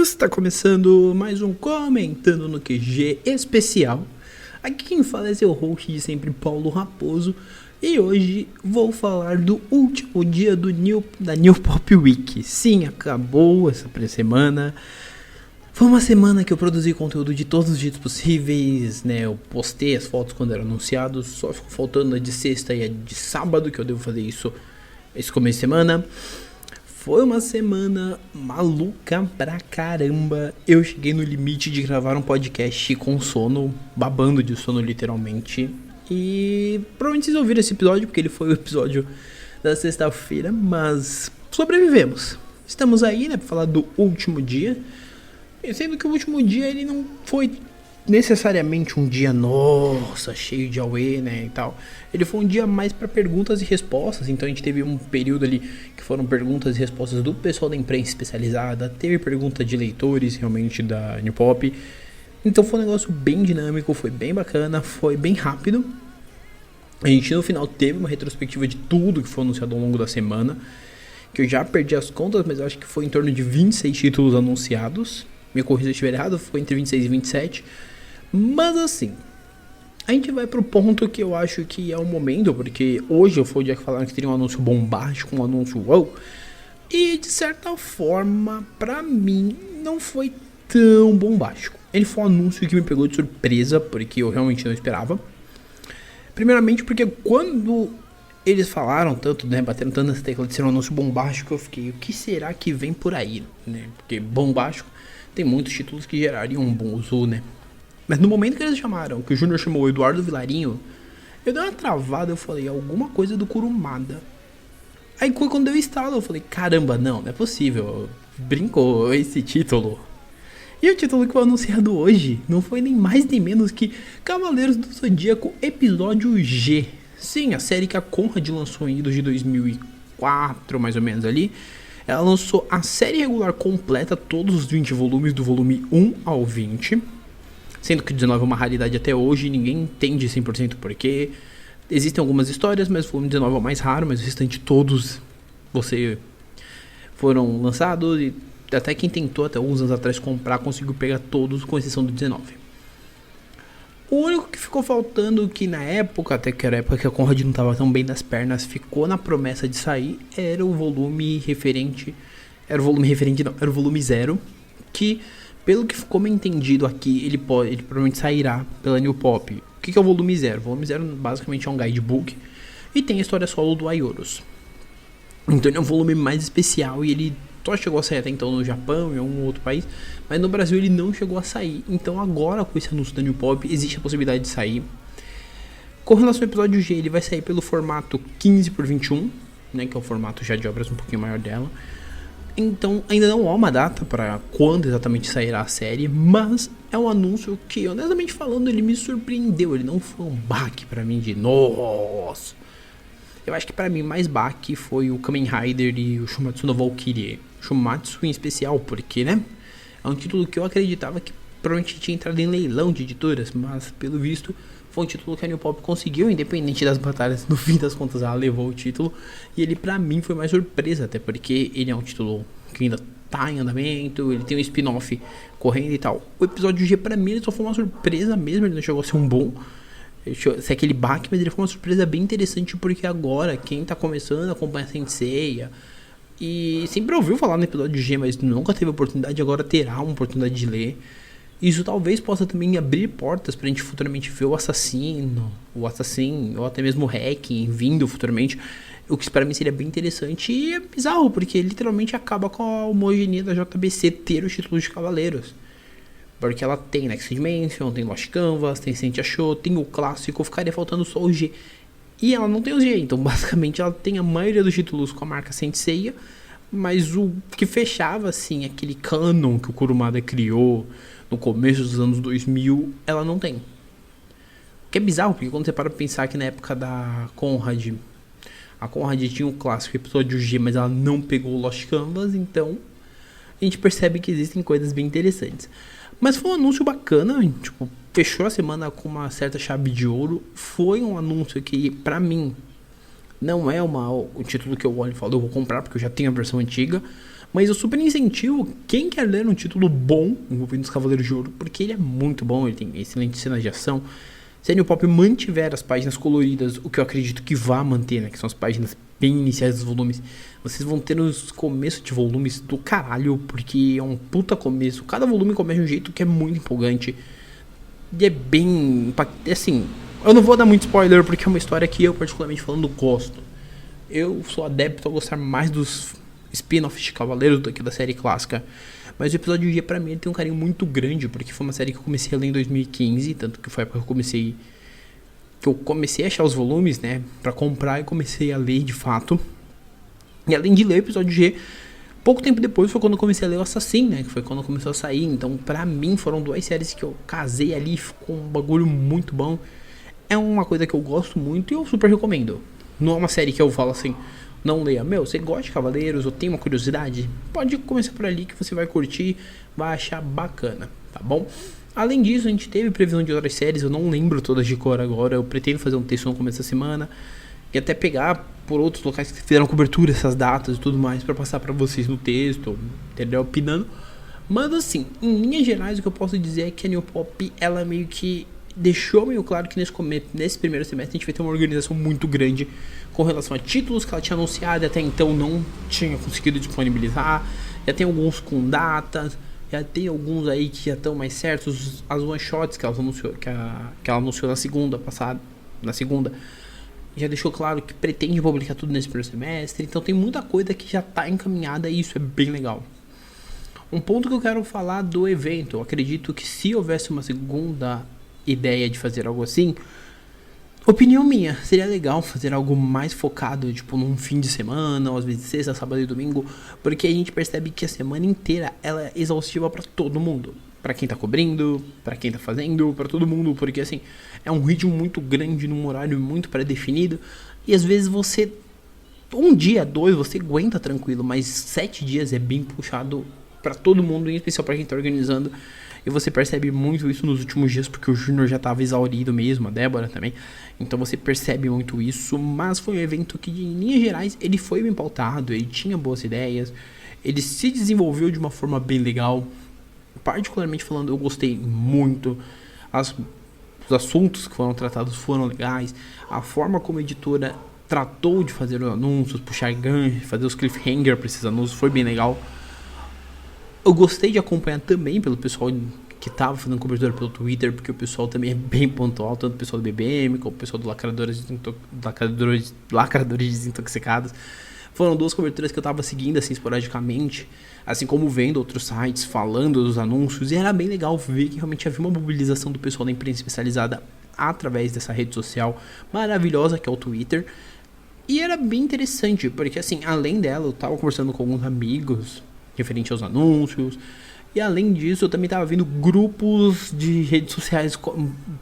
Está começando mais um Comentando no QG especial. Aqui quem fala é seu host de sempre, Paulo Raposo. E hoje vou falar do último dia da New Pop Week. Sim, acabou essa semana. Foi uma semana que eu produzi conteúdo de todos os jeitos possíveis, né? Eu postei as fotos quando eram anunciados. Só ficou faltando a de sexta e a de sábado, que eu devo fazer isso esse começo de semana. Foi uma semana maluca pra caramba. Eu cheguei no limite de gravar um podcast com sono, babando de sono literalmente. E provavelmente vocês ouviram esse episódio, porque ele foi o episódio da sexta-feira, mas sobrevivemos. Estamos aí, né, pra falar do último dia. E sendo que o último dia ele não foi necessariamente um dia, nossa, cheio de auê, né, e tal. Ele foi um dia mais para perguntas e respostas, então a gente teve um período ali que foram perguntas e respostas do pessoal da imprensa especializada, teve pergunta de leitores realmente da New Pop. Então foi um negócio bem dinâmico, foi bem bacana, foi bem rápido. A gente no final teve uma retrospectiva de tudo que foi anunciado ao longo da semana, que eu já perdi as contas, mas eu acho que foi em torno de 26 títulos anunciados. Me corrija se eu estiver errado, foi entre 26 e 27. Mas assim, a gente vai pro ponto que eu acho que é o momento, porque hoje foi o dia que falaram que teria um anúncio bombástico, um anúncio wow. E de certa forma, pra mim, não foi tão bombástico. Ele foi um anúncio que me pegou de surpresa, porque eu realmente não esperava. Primeiramente porque quando eles falaram tanto, né, bateram tanto nessa tecla de ser um anúncio bombástico, eu fiquei, o que será que vem por aí, né? Porque bombástico tem muitos títulos que gerariam um bom uso, né? Mas no momento que eles chamaram, que o Júnior chamou o Eduardo Vilarinho, eu dei uma travada, eu falei, alguma coisa do Kurumada. Aí quando eu estalo, eu falei, caramba, não é possível, brincou esse título. E o título que foi anunciado hoje não foi nem mais nem menos que Cavaleiros do Zodíaco Episódio G. Sim, a série que a Conrad lançou em de 2004, mais ou menos ali. Ela lançou a série regular completa, todos os 20 volumes, do volume 1 ao 20. Sendo que o 19 é uma raridade até hoje, ninguém entende 100% porquê. Existem algumas histórias, mas o volume 19 é o mais raro, mas o restante todos foram lançados. E até quem tentou até alguns anos atrás comprar, conseguiu pegar todos, com exceção do 19. O único que ficou faltando, que na época, até que era a época que a Conrad não estava tão bem das pernas, ficou na promessa de sair, era o volume referente... Era o volume 0, que... Pelo que ficou me entendido aqui, ele provavelmente sairá pela New Pop. O que é o volume 0? O volume 0 basicamente é um guidebook e tem a história solo do Aioros. Então ele é um volume mais especial e ele só chegou a sair até então no Japão e em algum outro país, mas no Brasil ele não chegou a sair. Então agora com esse anúncio da New Pop existe a possibilidade de sair. Com relação ao episódio G, ele vai sair pelo formato 15x21, né, que é o formato já de obras um pouquinho maior dela. Então ainda não há uma data para quando exatamente sairá a série, mas é um anúncio que, honestamente falando, ele me surpreendeu. Ele não foi um baque para mim de nossa. Eu acho que para mim mais baque foi o Kamen Rider e o Shumatsu no Valkyrie. Shumatsu em especial, porque, né, é um título que eu acreditava que provavelmente tinha entrado em leilão de editoras, mas pelo visto foi um título que a New Pop conseguiu, independente das batalhas. No fim das contas ela levou o título, e ele pra mim foi mais surpresa, até porque ele é um título que ainda tá em andamento, ele tem um spin-off correndo e tal. O episódio G pra mim ele só foi uma surpresa mesmo, ele não chegou a ser um bom, se é aquele baque, mas ele foi uma surpresa bem interessante, porque agora quem tá começando a acompanhar a Saint Seiya e sempre ouviu falar no episódio G, mas nunca teve oportunidade, agora terá uma oportunidade de ler. Isso talvez possa também abrir portas pra gente futuramente ver o assassino, ou até mesmo o Hacking vindo futuramente, o que para mim seria bem interessante. E é bizarro, porque literalmente acaba com a homogeneia da JBC ter os títulos de Cavaleiros. Porque ela tem Next Dimension, tem Lost Canvas, tem Saint Show, tem o clássico, ficaria faltando só o G. E ela não tem o G, então basicamente ela tem a maioria dos títulos com a marca Saint Seiya, mas o que fechava assim aquele canon que o Kurumada criou no começo dos anos 2000, ela não tem. O que é bizarro, porque quando você para pra pensar que na época da Conrad, a Conrad tinha o clássico episódio G, mas ela não pegou o Lost Canvas, então a gente percebe que existem coisas bem interessantes. Mas foi um anúncio bacana, tipo, fechou a semana com uma certa chave de ouro. Foi um anúncio que, pra mim, não é o título que eu olho e falo, eu vou comprar, porque eu já tenho a versão antiga, Mas eu super incentivo quem quer ler um título bom envolvendo os Cavaleiros de Ouro, porque ele é muito bom, ele tem excelente cena de ação. Se a New Pop mantiver as páginas coloridas, o que eu acredito que vá manter, né, que são as páginas bem iniciais dos volumes, vocês vão ter os começos de volumes do caralho, porque é um puta começo. Cada volume começa de um jeito que é muito empolgante. E é bem... assim, eu não vou dar muito spoiler, porque é uma história que eu, particularmente falando, gosto. Eu sou adepto a gostar mais dos spin-offs de Cavaleiros do que da série clássica. Mas o episódio G pra mim ele tem um carinho muito grande, porque foi uma série que eu comecei a ler em 2015, tanto que foi a época que eu comecei a achar os volumes, né, pra comprar e comecei a ler de fato. E além de ler o episódio G, pouco tempo depois foi quando eu comecei a ler o Assassin, né, que foi quando começou a sair. Então pra mim foram duas séries que eu casei ali, ficou um bagulho muito bom. É uma coisa que eu gosto muito e eu super recomendo. Não é uma série que eu falo assim, não leia. Meu, você gosta de Cavaleiros ou tem uma curiosidade? Pode começar por ali que você vai curtir, vai achar bacana, tá bom? Além disso, a gente teve previsão de outras séries, eu não lembro todas de cor agora. Eu pretendo fazer um texto no começo da semana e até pegar por outros locais que fizeram cobertura essas datas e tudo mais pra passar pra vocês no texto, entendeu? Opinando. Mas assim, em linhas gerais, o que eu posso dizer é que a New Pop, ela meio que deixou meio claro que nesse primeiro semestre a gente vai ter uma organização muito grande com relação a títulos que ela tinha anunciado e até então não tinha conseguido disponibilizar. Já tem alguns com datas, já tem alguns aí que já estão mais certos. As one shots que ela anunciou, que ela anunciou na segunda, já deixou claro que pretende publicar tudo nesse primeiro semestre. Então tem muita coisa que já está encaminhada e isso é bem legal. Um ponto que eu quero falar do evento, eu acredito que se houvesse uma segunda ideia de fazer algo assim, opinião minha, seria legal fazer algo mais focado, tipo num fim de semana, ou às vezes sexta, sábado e domingo, porque a gente percebe que a semana inteira ela é exaustiva pra todo mundo, pra quem tá cobrindo, pra quem tá fazendo, pra todo mundo, porque assim, é um ritmo muito grande, num horário muito pré-definido, e às vezes você, um dia, dois, você aguenta tranquilo, mas 7 dias é bem puxado pra todo mundo, em especial pra quem tá organizando. E você percebe muito isso nos últimos dias, porque o Júnior já estava exaurido mesmo, a Débora também. Então você percebe muito isso, mas foi um evento que, em linhas gerais, ele foi bem pautado, ele tinha boas ideias, ele se desenvolveu de uma forma bem legal. Particularmente falando, eu gostei muito. Os assuntos que foram tratados foram legais. A forma como a editora tratou de fazer os anúncios, puxar gancho, fazer os cliffhanger para esses anúncios foi bem legal. Eu gostei de acompanhar também pelo pessoal que tava fazendo cobertura pelo Twitter, porque o pessoal também é bem pontual, tanto o pessoal do BBM como o pessoal do Lacradores Desintoxicados. Foram duas coberturas que eu tava seguindo assim esporadicamente, assim como vendo outros sites falando dos anúncios, e era bem legal ver que realmente havia uma mobilização do pessoal da imprensa especializada através dessa rede social maravilhosa que é o Twitter. E era bem interessante, porque assim, além dela, eu tava conversando com alguns amigos referente aos anúncios. E além disso, eu também estava vendo grupos de redes sociais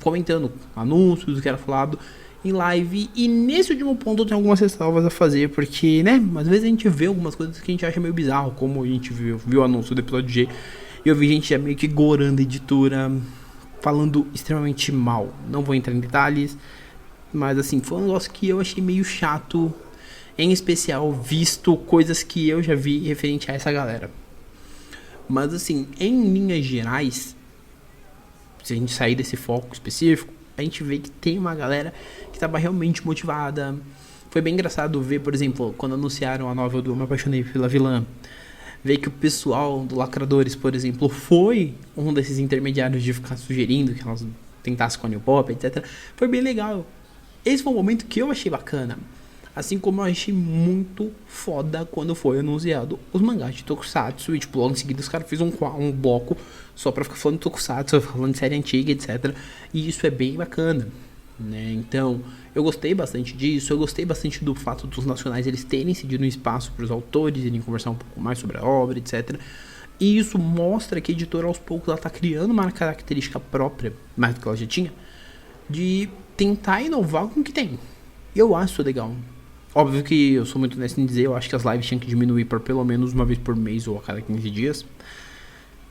comentando anúncios, o que era falado em live. E nesse último ponto eu tenho algumas ressalvas a fazer, porque, né, às vezes a gente vê algumas coisas que a gente acha meio bizarro, como a gente viu o anúncio do episódio G. E eu vi gente já meio que gorando a editora, falando extremamente mal. Não vou entrar em detalhes, mas assim, foi um negócio que eu achei meio chato, em especial visto coisas que eu já vi referente a essa galera. Mas assim, em linhas gerais, se a gente sair desse foco específico, a gente vê que tem uma galera que estava realmente motivada. Foi bem engraçado ver, por exemplo, quando anunciaram a novel do Eu Me Apaixonei pela Vilã, ver que o pessoal do Lacradores, por exemplo, foi um desses intermediários de ficar sugerindo que elas tentassem com a New Pop, etc. Foi bem legal. Esse foi um momento que eu achei bacana. Assim como eu achei muito foda quando foi anunciado os mangás de Tokusatsu. E tipo, logo em seguida os caras fizeram um bloco só pra ficar falando de Tokusatsu, falando de série antiga, etc. E isso é bem bacana, né? Então, eu gostei bastante disso. Eu gostei bastante do fato dos nacionais eles terem cedido um espaço para os autores, irem conversar um pouco mais sobre a obra, etc. E isso mostra que a editora aos poucos ela tá criando uma característica própria, mais do que ela já tinha, de tentar inovar com o que tem. E eu acho isso legal. Óbvio que eu sou muito honesto em dizer, eu acho que as lives tinham que diminuir por pelo menos uma vez por mês ou a cada 15 dias.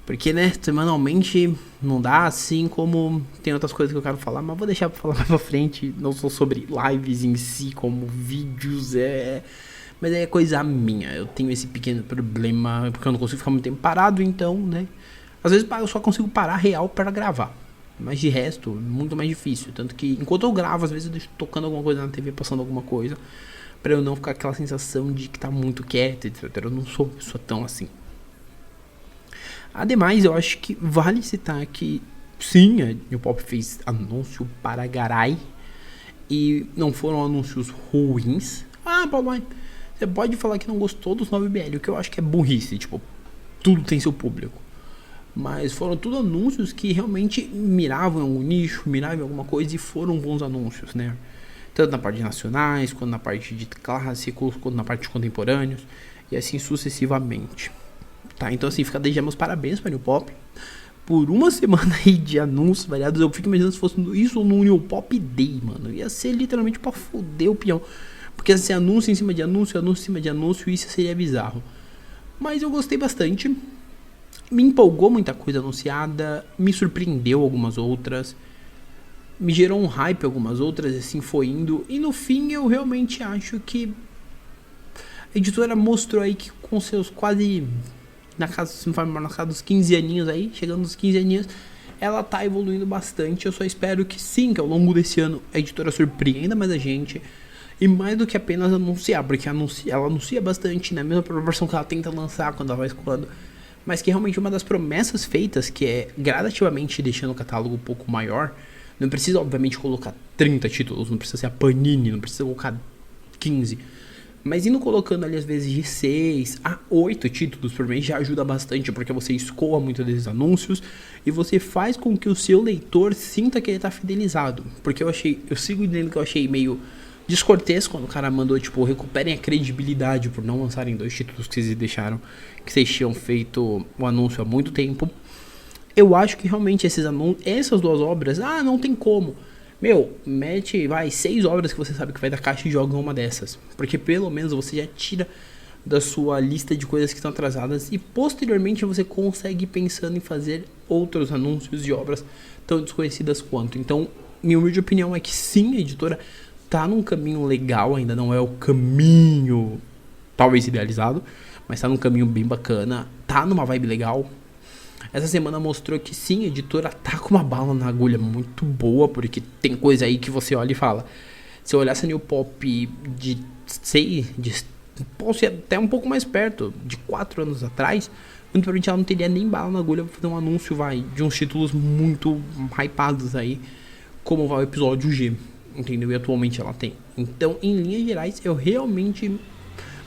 Porque, né, semanalmente não dá, assim como tem outras coisas que eu quero falar, mas vou deixar pra falar mais pra frente. Não só sobre lives em si, como vídeos, Mas aí é coisa minha, eu tenho esse pequeno problema, porque eu não consigo ficar muito tempo parado, então, né? Às vezes eu só consigo parar real para gravar. Mas de resto, muito mais difícil. Tanto que enquanto eu gravo, às vezes eu deixo tocando alguma coisa na TV, passando alguma coisa, pra eu não ficar aquela sensação de que tá muito quieto, etc. Eu não sou tão assim. Ademais, eu acho que vale citar que sim, a New Pop fez anúncio para Garai. E não foram anúncios ruins. Ah, Paulo, você pode falar que não gostou dos 9BL, o que eu acho que é burrice. Tipo, tudo tem seu público. Mas foram tudo anúncios que realmente miravam em algum nicho, miravam em alguma coisa e foram bons anúncios, né? Tanto na parte de nacionais, quanto na parte de clássicos, quanto na parte de contemporâneos, e assim sucessivamente. Tá, então assim, fica desde meus parabéns para a New Pop. Por uma semana aí de anúncios variados, eu fico imaginando se fosse isso no New Pop Day, mano. Ia ser literalmente pra foder o peão. Porque ia ser anúncio em cima de anúncio, anúncio em cima de anúncio, e isso seria bizarro. Mas eu gostei bastante. Me empolgou muita coisa anunciada, me surpreendeu algumas outras, me gerou um hype algumas outras, e assim foi indo. E no fim eu realmente acho que a editora mostrou aí que com seus quase... na casa dos 15 aninhos aí, chegando nos 15 aninhos, ela tá evoluindo bastante. Eu só espero que sim, que ao longo desse ano a editora surpreenda mais a gente. E mais do que apenas anunciar, porque ela anuncia bastante, na mesma proporção que ela tenta lançar quando ela vai escolhendo. Mas que realmente uma das promessas feitas, que é gradativamente deixando o catálogo um pouco maior. Não precisa, obviamente, colocar 30 títulos, não precisa ser a Panini, não precisa colocar 15. Mas indo colocando ali às vezes de 6 a 8 títulos por mês já ajuda bastante, porque você escoa muito desses anúncios e você faz com que o seu leitor sinta que ele tá fidelizado. Porque eu sigo dizendo que eu achei meio descortês quando o cara mandou, tipo, recuperem a credibilidade por não lançarem 2 títulos que vocês deixaram, que vocês tinham feito o anúncio há muito tempo. Eu acho que realmente essas 2 obras, não tem como. Meu, mete, 6 obras que você sabe que vai da caixa e joga uma dessas. Porque pelo menos você já tira da sua lista de coisas que estão atrasadas e posteriormente você consegue ir pensando em fazer outros anúncios de obras tão desconhecidas quanto. Então, minha humilde opinião é que sim, a editora tá num caminho legal, ainda não é o caminho talvez idealizado, mas tá num caminho bem bacana, tá numa vibe legal. Essa semana mostrou que sim, a editora tá com uma bala na agulha muito boa, porque tem coisa aí que você olha e fala. Se eu olhasse a New Pop posso ir até um pouco mais perto, de 4 anos atrás, muito provavelmente ela não teria nem bala na agulha pra fazer um anúncio, de uns títulos muito hypados aí, como vai o episódio G, entendeu? E atualmente ela tem. Então, em linhas gerais, eu realmente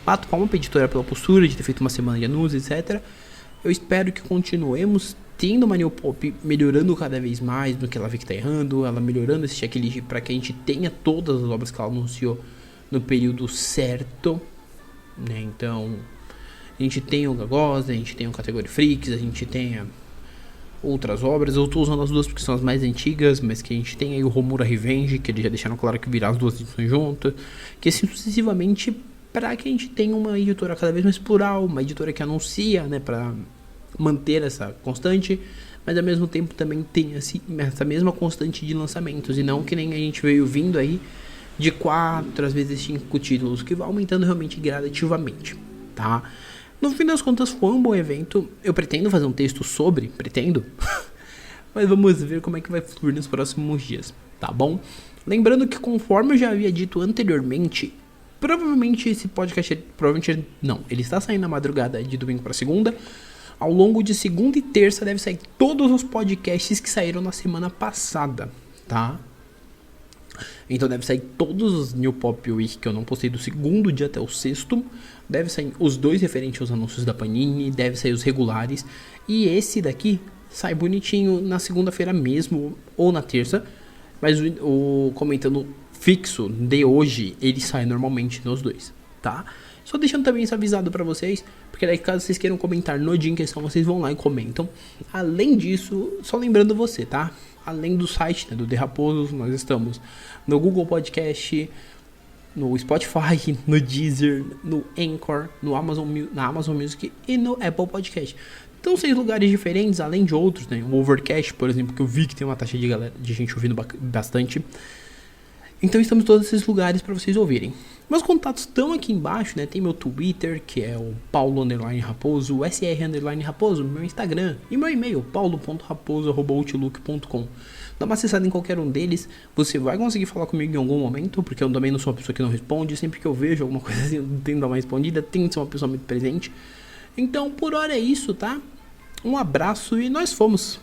bato palma pra editora pela postura de ter feito uma semana de anúncios, etc. Eu espero que continuemos tendo uma New Pop melhorando cada vez mais no que ela vê que tá errando, ela melhorando esse checklist para que a gente tenha todas as obras que ela anunciou no período certo, né? Então, a gente tem o Gagos, a gente tem o Category Freaks, a gente tem outras obras. Eu tô usando as 2 porque são as mais antigas, mas que a gente tem aí o Homura Revenge, que eles já deixaram claro que virá as 2 edições juntas, que assim sucessivamente, para que a gente tenha uma editora cada vez mais plural, uma editora que anuncia, né, para manter essa constante, mas ao mesmo tempo também tem essa mesma constante de lançamentos, e não que nem a gente veio vindo aí de 4, às vezes 5 títulos, que vai aumentando realmente gradativamente, tá? No fim das contas foi um bom evento, eu pretendo fazer um texto sobre, mas vamos ver como é que vai fluir nos próximos dias, tá bom? Lembrando que conforme eu já havia dito anteriormente, provavelmente esse podcast, ele está saindo na madrugada de domingo para segunda. Ao longo de segunda e terça deve sair todos os podcasts que saíram na semana passada, tá? Então deve sair todos os New Pop Week que eu não postei do segundo dia até o sexto. Deve sair os 2 referentes aos anúncios da Panini, deve sair os regulares. E esse daqui sai bonitinho na segunda-feira mesmo, ou na terça. Mas o comentando fixo de hoje, ele sai normalmente nos 2, tá? Só deixando também isso avisado pra vocês, porque daí caso vocês queiram comentar no dia em questão, vocês vão lá e comentam. Além disso, só lembrando você, tá? Além do site, né, do The Raposos, nós estamos no Google Podcast, no Spotify, no Deezer, no Anchor, na Amazon Music e no Apple Podcast. Então, 6 lugares diferentes, além de outros, né? O Overcast, por exemplo, que eu vi que tem uma taxa de gente ouvindo bastante. Então estamos em todos esses lugares para vocês ouvirem. Meus contatos estão aqui embaixo, né? Tem meu Twitter, que é o Paulo_Raposo, o SR_Raposo, meu Instagram e meu e-mail, paulo.raposo@outlook.com. Dá uma acessada em qualquer um deles, você vai conseguir falar comigo em algum momento, porque eu também não sou uma pessoa que não responde. Sempre que eu vejo alguma coisa assim, eu tento dar uma respondida, tenho que ser uma pessoa muito presente. Então, por hora é isso, tá? Um abraço e nós fomos!